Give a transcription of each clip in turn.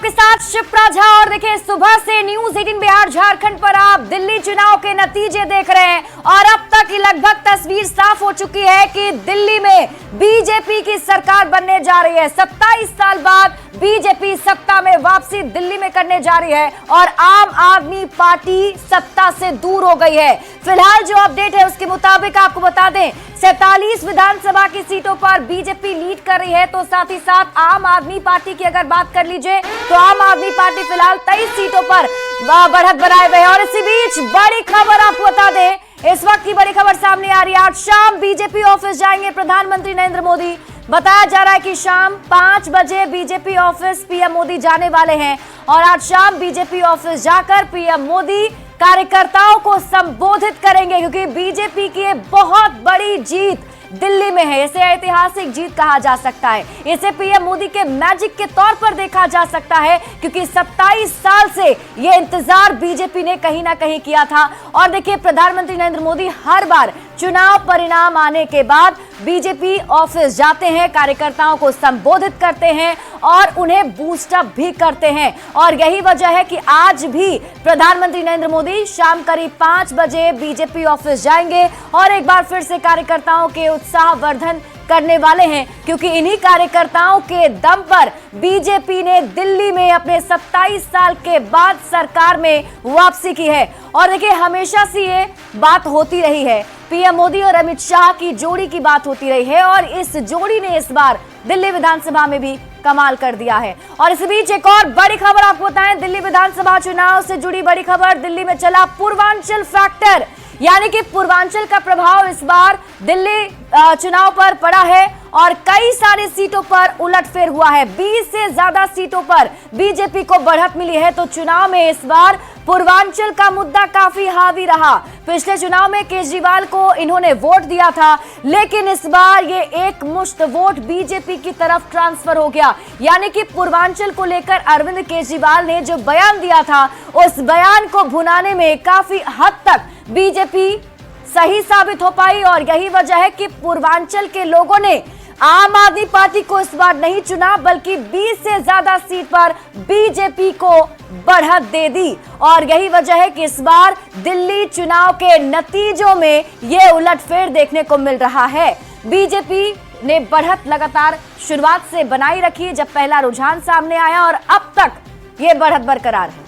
आपके साथ शिप्रा झा। और देखिए, सुबह से न्यूज 18 बिहार झारखंड पर आप दिल्ली चुनाव के नतीजे देख रहे हैं और अब तक लगभग तस्वीर साफ हो चुकी है कि दिल्ली में बीजेपी की सरकार बनने जा रही है। 27 साल बाद बीजेपी सत्ता में वापसी दिल्ली में करने जा रही है और आम आदमी पार्टी सत्ता से दूर हो गई है। फिलहाल जो अपडेट है उसके मुताबिक आपको बता दें, 47 विधानसभा की सीटों पर बीजेपी लीड कर रही है। तो साथ ही साथ आम आदमी पार्टी की अगर बात कर लीजिए तो आम आदमी पार्टी फिलहाल 23 सीटों पर बढ़त बनाए हुए है। और इसी बीच बड़ी खबर आपको बता दें, इस वक्त की बड़ी खबर सामने आ रही है। आज शाम बीजेपी ऑफिस जाएंगे प्रधानमंत्री नरेंद्र मोदी। बताया जा रहा है कि शाम 5 बजे बीजेपी ऑफिस पीएम मोदी जाने वाले हैं और आज शाम बीजेपी ऑफिस जाकर पीएम मोदी कार्यकर्ताओं को संबोधित करेंगे, क्योंकि बीजेपी की बहुत बड़ी जीत दिल्ली में है। इसे ऐतिहासिक जीत कहा जा सकता है, इसे पीएम मोदी के मैजिक के तौर पर देखा जा सकता है, क्योंकि 27 साल से ये इंतजार बीजेपी ने कहीं ना कहीं किया था। और देखिए, प्रधानमंत्री नरेंद्र मोदी हर बार चुनाव परिणाम आने के बाद बीजेपी ऑफिस जाते हैं, कार्यकर्ताओं को संबोधित करते हैं और उन्हें बूस्टअप भी करते हैं। और यही वजह है कि आज भी प्रधानमंत्री नरेंद्र मोदी शाम करीब 5 बजे बीजेपी ऑफिस जाएंगे और एक बार फिर से कार्यकर्ताओं के उत्साहवर्धन करने वाले हैं, क्योंकि इन्हीं कार्यकर्ताओं के दम पर बीजेपी ने दिल्ली में अपने 27 साल के बाद सरकार में वापसी की है। और देखिए, हमेशा से ये बात होती रही है, पीएम मोदी और अमित शाह की जोड़ी की बात होती रही है और इस जोड़ी ने इस बार दिल्ली विधानसभा में भी कमाल कर दिया है। और इस बीच एक और बड़ी खबर आपको बताएं, दिल्ली विधानसभा चुनाव से जुड़ी बड़ी खबर। दिल्ली में चला पूर्वांचल फैक्टर, यानी कि पूर्वांचल का प्रभाव इस बार दिल्ली चुनाव पर पड़ा है और कई सारी सीटों पर उलटफेर हुआ है। 20 से ज्यादा सीटों पर बीजेपी को बढ़त मिली है। तो चुनाव में इस बार पूर्वांचल का मुद्दा काफी हावी रहा। पिछले चुनाव में केजरीवाल को इन्होंने वोट दिया था, लेकिन इस बार ये एक मुश्त वोट बीजेपी की तरफ ट्रांसफर हो गया। यानी कि पूर्वांचल को लेकर अरविंद केजरीवाल ने जो बयान दिया था, उस बयान को भुनाने में काफी हद तक बीजेपी सही साबित हो पाई। और यही वजह है कि पूर्वांचल के लोगों ने आम आदमी पार्टी को इस बार नहीं चुना, बल्कि 20 से ज्यादा सीट पर बीजेपी को बढ़त दे दी। और यही वजह है कि इस बार दिल्ली चुनाव के नतीजों में यह उलटफेर देखने को मिल रहा है। बीजेपी ने बढ़त लगातार शुरुआत से बनाई रखी, जब पहला रुझान सामने आया, और अब तक यह बढ़त बरकरार है।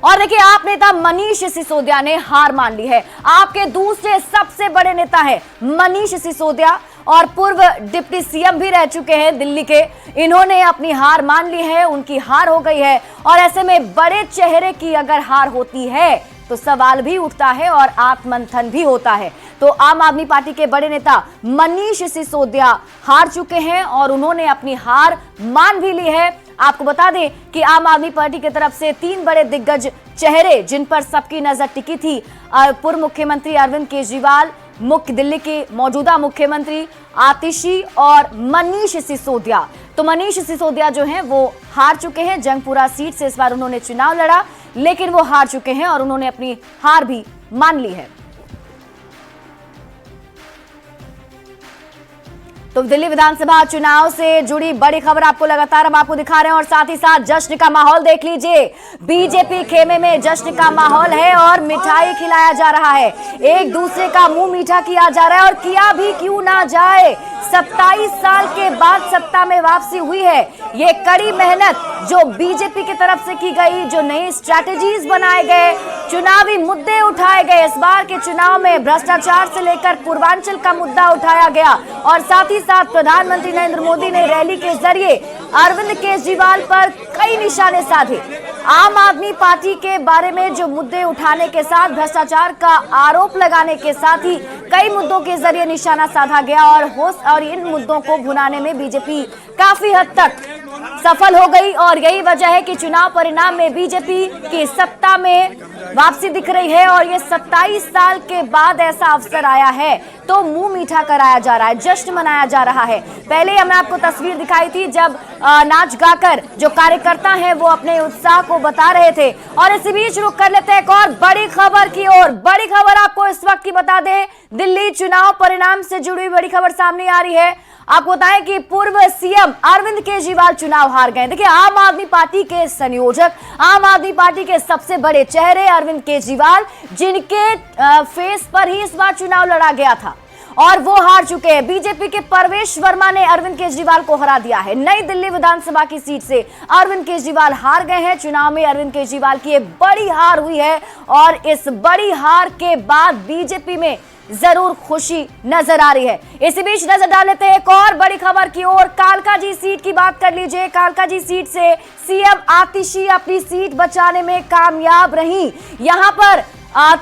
और देखिए, आप नेता मनीष सिसोदिया ने हार मान ली है। आपके दूसरे सबसे बड़े नेता है मनीष सिसोदिया और पूर्व डिप्टी सीएम भी रह चुके हैं दिल्ली के। इन्होंने अपनी हार मान ली है, उनकी हार हो गई है। और ऐसे में बड़े चेहरे की अगर हार होती है तो सवाल भी उठता है और आत्ममंथन भी होता है। तो आम आदमी पार्टी के बड़े नेता मनीष सिसोदिया हार चुके हैं और उन्होंने अपनी हार मान भी ली है। आपको बता दें कि आम आदमी पार्टी की तरफ से 3 बड़े दिग्गज चेहरे जिन पर सबकी नजर टिकी थी, पूर्व मुख्यमंत्री अरविंद केजरीवाल, दिल्ली के मौजूदा मुख्यमंत्री आतिशी और मनीष सिसोदिया। तो मनीष सिसोदिया जो हैं वो हार चुके हैं। जंगपुरा सीट से इस बार उन्होंने चुनाव लड़ा, लेकिन वो हार चुके हैं और उन्होंने अपनी हार भी मान ली है। तो दिल्ली विधानसभा चुनाव से जुड़ी बड़ी खबर आपको लगातार हम आपको दिखा रहे हैं और साथ ही साथ जश्न का माहौल देख लीजिए। बीजेपी खेमे में जश्न का माहौल है और मिठाई खिलाया जा रहा है, एक दूसरे का मुंह मीठा किया जा रहा है। और किया भी क्यों ना जाए, 27 साल के बाद सत्ता में वापसी हुई है। ये कड़ी मेहनत जो बीजेपी की तरफ से की गई, जो नई स्ट्रैटेजीज बनाए गए, चुनावी मुद्दे उठाए गए। इस बार के चुनाव में भ्रष्टाचार से लेकर पूर्वांचल का मुद्दा उठाया गया और साथ ही साथ प्रधानमंत्री नरेंद्र मोदी ने रैली के जरिए अरविंद केजरीवाल पर कई निशाने साधे। आम आदमी पार्टी के बारे में जो मुद्दे उठाने के साथ भ्रष्टाचार का आरोप लगाने के साथ ही कई मुद्दों के जरिए निशाना साधा गया और इन मुद्दों को भुनाने में बीजेपी काफी हद तक सफल हो गई। और यही वजह है कि चुनाव परिणाम में बीजेपी की सत्ता में वापसी दिख रही है और ये 27 साल के बाद ऐसा अवसर आया है तो मुंह मीठा कराया जा रहा है, जश्न मनाया जा रहा है। पहले हमने आपको तस्वीर दिखाई थी जब नाच गाकर जो कार्यकर्ता हैं वो अपने उत्साह को बता रहे थे। और इसी बीच रुक कर लेते हैं एक और बड़ी खबर की ओर। बड़ी खबर आपको इस वक्त की बता दें, दिल्ली चुनाव परिणाम से जुड़ी बड़ी खबर सामने आ रही है। आपको बताएं कि पूर्व सीएम अरविंद केजरीवाल चुनाव हार गए। देखिए, आम आदमी पार्टी के संयोजक, आम आदमी पार्टी के सबसे बड़े चेहरे अरविंद केजरीवाल, जिनके फेस पर ही इस बार चुनाव लड़ा गया था और वो हार चुके हैं। बीजेपी के परवेश वर्मा ने अरविंद केजरीवाल को हरा दिया है। नई दिल्ली विधानसभा की सीट से अरविंद केजरीवाल हार गए हैं। चुनाव में अरविंद केजरीवाल की बड़ी हार हुई है और इस बड़ी हार के बाद बीजेपी में जरूर खुशी नजर आ रही है। इसी बीच नजर डाल लेते हैं एक और बड़ी खबर की ओर। कालकाजी सीट की बात कर लीजिए। कालकाजी सीट से सीएम आतिशी अपनी सीट बचाने में कामयाब रही। यहां पर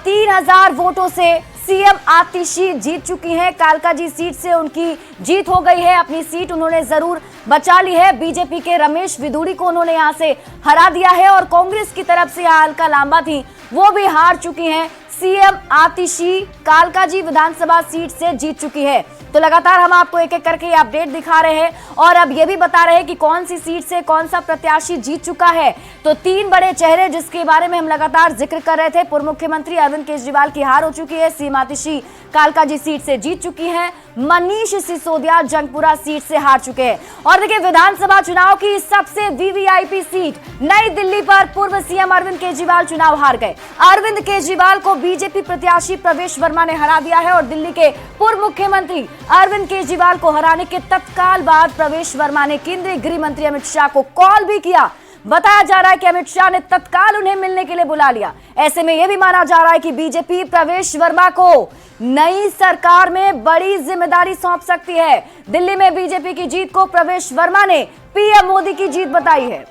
3000 वोटों से सीएम आतिशी जीत चुकी हैं। कालकाजी सीट से उनकी जीत हो गई है, अपनी सीट उन्होंने जरूर बचा ली है। बीजेपी के रमेश विदुड़ी को उन्होंने यहां से हरा दिया है और कांग्रेस की तरफ से अलका लांबा थी, वो भी हार चुकी हैं। सीएम आतिशी कालकाजी विधानसभा सीट से जीत चुकी है। तो लगातार हम आपको एक एक करके ये अपडेट दिखा रहे हैं और अब ये भी बता रहे हैं कि कौन सी सीट से कौन सा प्रत्याशी जीत चुका है। तो 3 बड़े चेहरे जिसके बारे में हम लगातार जिक्र कर रहे थे, पूर्व मुख्यमंत्री अरविंद केजरीवाल की हार हो चुकी है, सीएम आतिशी कालकाजी सीट से जीत चुकी हैं, मनीष सिसोदिया जंगपुरा सीट से हार चुके हैं। और देखिए, विधानसभा चुनाव की सबसे वीवीआईपी सीट नई दिल्ली पर पूर्व सीएम अरविंद केजरीवाल चुनाव हार गए। अरविंद केजरीवाल को बीजेपी प्रत्याशी प्रवेश वर्मा ने हरा दिया है और दिल्ली के पूर्व मुख्यमंत्री अरविंद केजरीवाल को हराने के तत्काल बाद प्रवेश वर्मा ने केंद्रीय गृह मंत्री अमित शाह को कॉल भी किया। बताया जा रहा है कि अमित शाह ने तत्काल उन्हें मिलने के लिए बुला लिया। ऐसे में यह भी माना जा रहा है कि बीजेपी प्रवेश वर्मा को नई सरकार में बड़ी जिम्मेदारी सौंप सकती है। दिल्ली में बीजेपी की जीत को प्रवेश वर्मा ने पीएम मोदी की जीत बताई है।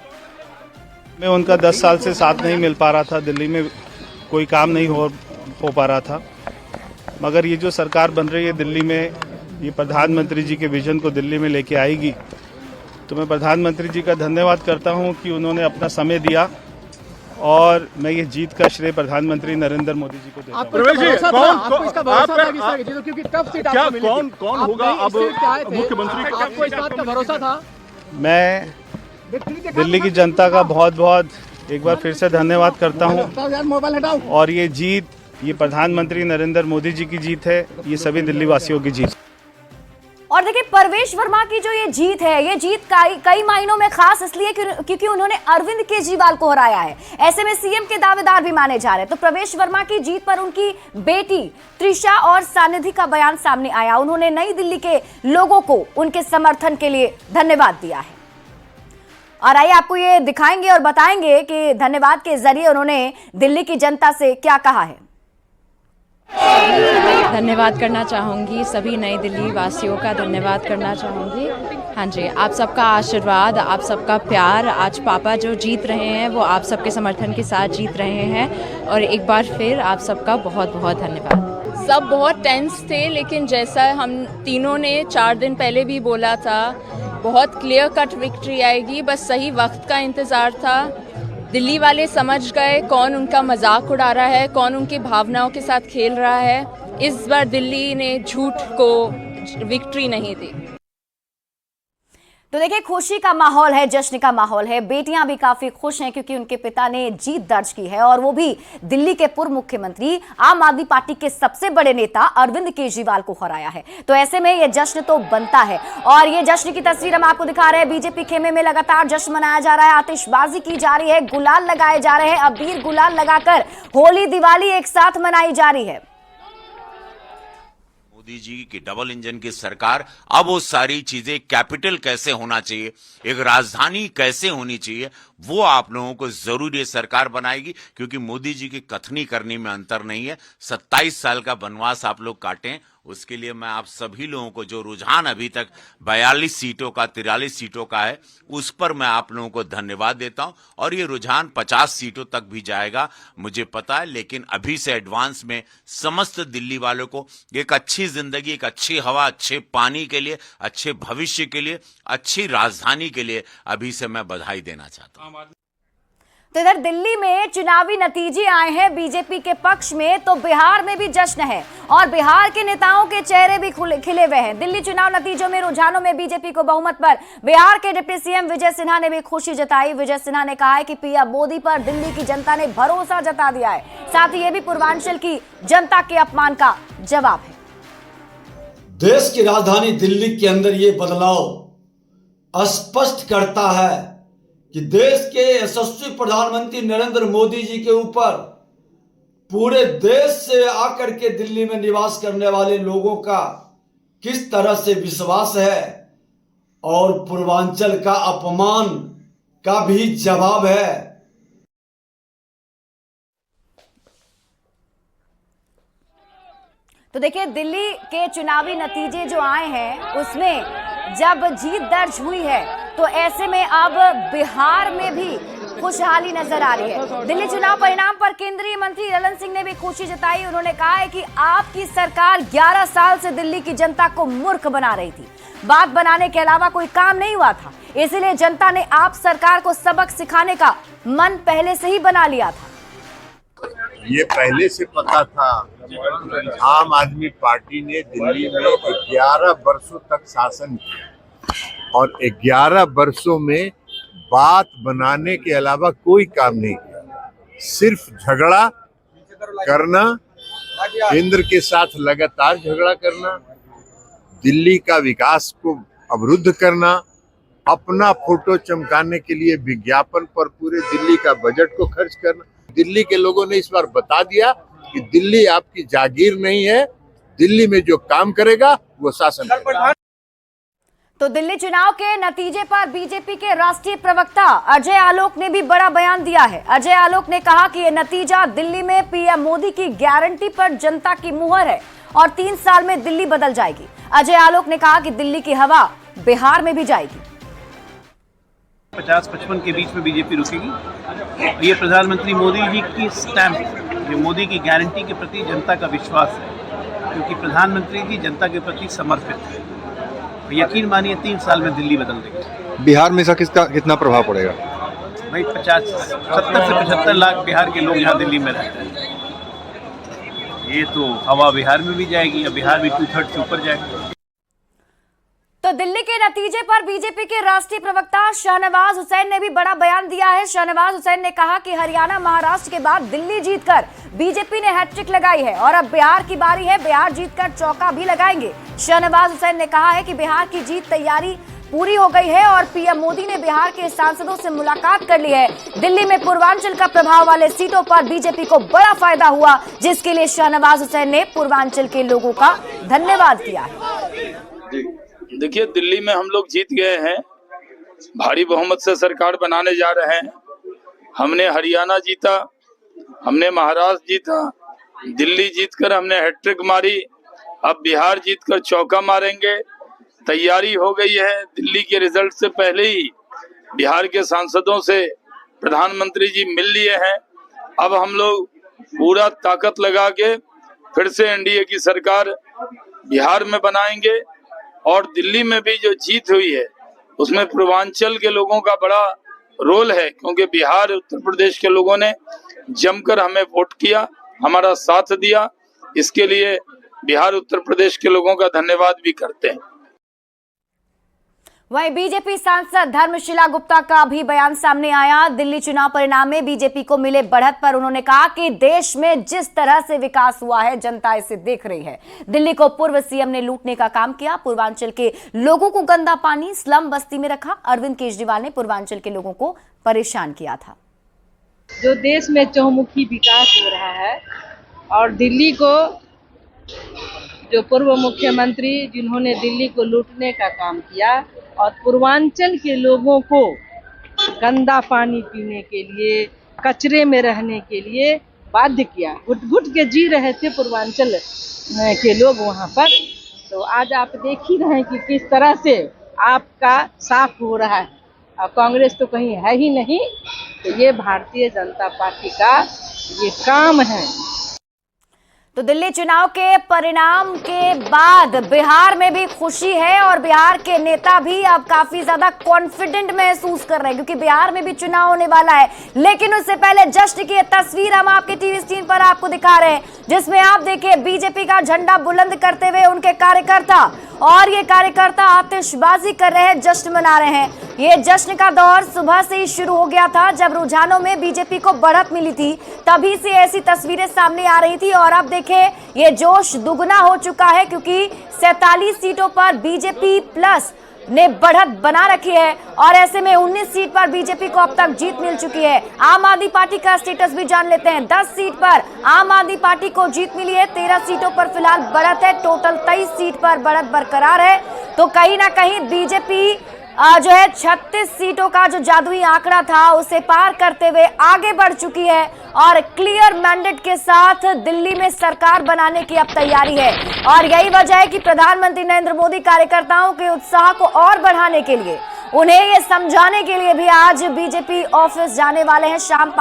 मैं उनका 10 साल से साथ नहीं मिल पा रहा था, दिल्ली में कोई काम नहीं हो पा रहा था, मगर ये जो सरकार बन रही है दिल्ली में, ये प्रधानमंत्री जी के विजन को दिल्ली में लेके आएगी। तो मैं प्रधानमंत्री जी का धन्यवाद करता हूं कि उन्होंने अपना समय दिया और मैं ये जीत का श्रेय प्रधानमंत्री नरेंद्र मोदी जी को देता हूं। कौन होगा अब मुख्यमंत्री? आपको इस बात का भरोसा था? मैं दिल्ली की जनता का बहुत बहुत एक बार फिर से धन्यवाद करता हूं और ये जीत, ये प्रधानमंत्री नरेंद्र मोदी जी की जीत है, ये सभी दिल्ली वासियों की जीत। और देखिए, प्रवेश वर्मा की जो ये जीत है, ये जीत कई मायनों में खास इसलिए क्योंकि उन्होंने अरविंद केजरीवाल को हराया है। ऐसे में सीएम के दावेदार भी माने जा रहे हैं। तो प्रवेश वर्मा की जीत पर उनकी बेटी त्रिशा और सानिधि का बयान सामने आया। उन्होंने नई दिल्ली के लोगों को उनके समर्थन के लिए धन्यवाद दिया है। और आइए आपको ये दिखाएंगे और बताएंगे कि धन्यवाद के जरिए उन्होंने दिल्ली की जनता से क्या कहा है। धन्यवाद करना चाहूँगी, सभी नई दिल्ली वासियों का धन्यवाद करना चाहूँगी। हाँ जी, आप सबका आशीर्वाद, आप सबका प्यार, आज पापा जो जीत रहे हैं वो आप सबके समर्थन के साथ जीत रहे हैं और एक बार फिर आप सबका बहुत बहुत धन्यवाद। सब बहुत टेंस थे, लेकिन जैसा हम तीनों ने 4 दिन पहले भी बोला था, बहुत क्लियर कट विक्ट्री आएगी, बस सही वक्त का इंतज़ार था। दिल्ली वाले समझ गए कौन उनका मजाक उड़ा रहा है, कौन उनकी भावनाओं के साथ खेल रहा है। इस बार दिल्ली ने झूठ को विक्ट्री नहीं दी। तो देखिए, खुशी का माहौल है, जश्न का माहौल है। बेटियां भी काफी खुश हैं क्योंकि उनके पिता ने जीत दर्ज की है और वो भी दिल्ली के पूर्व मुख्यमंत्री, आम आदमी पार्टी के सबसे बड़े नेता अरविंद केजरीवाल को हराया है। तो ऐसे में ये जश्न तो बनता है और ये जश्न की तस्वीर हम आपको दिखा रहे हैं। बीजेपी खेमे में लगातार जश्न मनाया जा रहा है, आतिशबाजी की जा रही है, गुलाल लगाए जा रहे हैं। अबीर गुलाल लगाकर होली दिवाली एक साथ मनाई जा रही है। मोदी जी की डबल इंजन की सरकार, अब वो सारी चीजें, कैपिटल कैसे होना चाहिए, एक राजधानी कैसे होनी चाहिए, वो आप लोगों को जरूर ये सरकार बनाएगी। क्योंकि मोदी जी की कथनी करनी में अंतर नहीं है। 27 साल का वनवास आप लोग काटें, उसके लिए मैं आप सभी लोगों को, जो रुझान अभी तक 42 सीटों का, 43 सीटों का है, उस पर मैं आप लोगों को धन्यवाद देता हूं और ये रुझान 50 सीटों तक भी जाएगा, मुझे पता है। लेकिन अभी से एडवांस में समस्त दिल्ली वालों को एक अच्छी जिंदगी, एक अच्छी हवा, अच्छे पानी के लिए, अच्छे भविष्य के लिए, अच्छी राजधानी के लिए अभी से मैं बधाई देना चाहता हूं। तो इधर दिल्ली में चुनावी नतीजे आए हैं बीजेपी के पक्ष में, तो बिहार में भी जश्न है और बिहार के नेताओं के चेहरे भी खिले हुए हैं। दिल्ली चुनाव नतीजों में रुझानों में बीजेपी को बहुमत पर बिहार के डिप्टी सीएम विजय सिन्हा ने भी खुशी जताई। विजय सिन्हा ने कहा है कि पीएम मोदी पर दिल्ली की जनता ने भरोसा जता दिया है, साथ ही ये भी पूर्वांचल की जनता के अपमान का जवाब है। देश की राजधानी दिल्ली के अंदर ये बदलाव स्पष्ट करता है कि देश के यशस्वी प्रधानमंत्री नरेंद्र मोदी जी के ऊपर पूरे देश से आकर के दिल्ली में निवास करने वाले लोगों का किस तरह से विश्वास है और पूर्वांचल का अपमान का भी जवाब है। तो देखिए, दिल्ली के चुनावी नतीजे जो आए हैं उसमें जब जीत दर्ज हुई है तो ऐसे में अब बिहार में भी खुशहाली नजर आ रही है। दिल्ली चुनाव परिणाम पर केंद्रीय मंत्री ललन सिंह ने भी खुशी जताई। उन्होंने कहा है कि आपकी सरकार 11 साल से दिल्ली की जनता को मूर्ख बना रही थी, बात बनाने के अलावा कोई काम नहीं हुआ था, इसीलिए जनता ने आप सरकार को सबक सिखाने का मन पहले से ही बना लिया था। ये पहले से पता था। आम आदमी पार्टी ने दिल्ली में 11 वर्षों तक शासन किया और 11 वर्षों में बात बनाने के अलावा कोई काम नहीं किया, सिर्फ झगड़ा करना, केंद्र के साथ लगातार झगड़ा करना, दिल्ली का विकास को अवरुद्ध करना, अपना फोटो चमकाने के लिए विज्ञापन पर पूरे दिल्ली का बजट को खर्च करना। दिल्ली के लोगों ने इस बार बता दिया कि दिल्ली आपकी जागीर नहीं है, दिल्ली में जो काम करेगा वो शासन करेगा। तो दिल्ली चुनाव के नतीजे पर बीजेपी के राष्ट्रीय प्रवक्ता अजय आलोक ने भी बड़ा बयान दिया है। अजय आलोक ने कहा कि यह नतीजा दिल्ली में पीएम मोदी की गारंटी पर जनता की मुहर है और 3 साल में दिल्ली बदल जाएगी। अजय आलोक ने कहा कि दिल्ली की हवा बिहार में भी जाएगी। 50-55 के बीच में बीजेपी रुकेगी। ये प्रधानमंत्री मोदी जी की स्टैंप, ये मोदी की गारंटी के प्रति जनता का विश्वास है, क्योंकि प्रधानमंत्री जी जनता के प्रति समर्पित है। यकीन मानिए 3 साल में दिल्ली बदल देगी। बिहार में इसका कितना प्रभाव पड़ेगा? भाई 70 से 75 लाख बिहार के लोग यहाँ दिल्ली में रहते हैं। ये तो हवा बिहार में भी जाएगी, अब बिहार भी 2/3 से ऊपर जाएगी। तो दिल्ली के नतीजे पर बीजेपी के राष्ट्रीय प्रवक्ता शाहनवाज हुसैन ने भी बड़ा बयान दिया है। शाहनवाज हुसैन ने कहा कि हरियाणा महाराष्ट्र के बाद दिल्ली जीतकर बीजेपी ने हैट्रिक लगाई है और अब बिहार की बारी है, बिहार जीतकर चौका भी लगाएंगे। शाहनवाज हुसैन ने कहा है कि बिहार की जीत तैयारी पूरी हो गई है और पीएम मोदी ने बिहार के सांसदों से मुलाकात कर ली है। दिल्ली में पूर्वांचल का प्रभाव वाले सीटों पर बीजेपी को बड़ा फायदा हुआ, जिसके लिए शाहनवाज हुसैन ने पूर्वांचल के लोगों का धन्यवाद किया है। देखिए, दिल्ली में हम लोग जीत गए हैं, भारी बहुमत से सरकार बनाने जा रहे हैं। हमने हरियाणा जीता, हमने महाराष्ट्र जीता, दिल्ली जीतकर हमने हैट्रिक मारी, अब बिहार जीतकर चौका मारेंगे। तैयारी हो गई है। दिल्ली के रिजल्ट से पहले ही बिहार के सांसदों से प्रधानमंत्री जी मिल लिए हैं। अब हम लोग पूरा ताकत लगा के फिर से एनडीए की सरकार बिहार में बनाएंगे और दिल्ली में भी जो जीत हुई है उसमें पूर्वांचल के लोगों का बड़ा रोल है, क्योंकि बिहार उत्तर प्रदेश के लोगों ने जमकर हमें वोट किया, हमारा साथ दिया। इसके लिए बिहार उत्तर प्रदेश के लोगों का धन्यवाद भी करते हैं। वहीं बीजेपी सांसद धर्मशिला गुप्ता का भी बयान सामने आया। दिल्ली चुनाव परिणाम में बीजेपी को मिले बढ़त पर उन्होंने कहा कि देश में जिस तरह से विकास हुआ है जनता इसे देख रही है। दिल्ली को पूर्व सीएम ने लूटने का काम किया, पूर्वांचल के लोगों को गंदा पानी स्लम बस्ती में रखा। अरविंद केजरीवाल ने पूर्वांचल के लोगों को परेशान किया था। जो देश में चहुमुखी विकास हो रहा है और दिल्ली को जो पूर्व मुख्यमंत्री जिन्होंने दिल्ली को लूटने का काम किया और पूर्वांचल के लोगों को गंदा पानी पीने के लिए, कचरे में रहने के लिए बाध्य किया। घुट घुट के जी रहे थे पूर्वांचल के लोग वहाँ पर। तो आज आप देख ही रहे हैं कि किस तरह से आपका साफ हो रहा है। और कांग्रेस तो कहीं है ही नहीं। तो ये भारतीय जनता पार्टी का ये काम है। तो दिल्ली चुनाव के परिणाम के बाद बिहार में भी खुशी है और बिहार के नेता भी अब काफी ज्यादा कॉन्फिडेंट महसूस कर रहे हैं क्योंकि बिहार में भी चुनाव होने वाला है। लेकिन उससे पहले जश्न की तस्वीर हम आपके टीवी स्क्रीन पर आपको दिखा रहे हैं, जिसमें आप देखिए बीजेपी का झंडा बुलंद करते हुए उनके कार्यकर्ता, और ये कार्यकर्ता आतिशबाजी कर रहे हैं, जश्न मना रहे हैं। ये जश्न का दौर सुबह से ही शुरू हो गया था। जब रुझानों में बीजेपी को बढ़त मिली थी तभी से ऐसी तस्वीरें सामने आ रही थी और अब देखें ये जोश दुगना हो चुका है क्योंकि 47 सीटों पर बीजेपी प्लस ने बढ़त बना रखी है और ऐसे में 19 सीट पर बीजेपी को अब तक जीत मिल चुकी है। आम आदमी पार्टी का स्टेटस भी जान लेते हैं। 10 सीट पर आम आदमी पार्टी को जीत मिली है, 13 सीटों पर फिलहाल बढ़त है, टोटल 23 सीट पर बढ़त बरकरार है। तो कहीं ना कहीं बीजेपी जो है 36 सीटों का जो जादुई आंकड़ा था उसे पार करते हुए आगे बढ़ चुकी है और क्लियर मैंडेट के साथ दिल्ली में सरकार बनाने की अब तैयारी है। और यही वजह है कि प्रधानमंत्री नरेंद्र मोदी कार्यकर्ताओं के उत्साह को और बढ़ाने के लिए, उन्हें ये समझाने के लिए भी आज बीजेपी ऑफिस जाने वाले हैं। शाम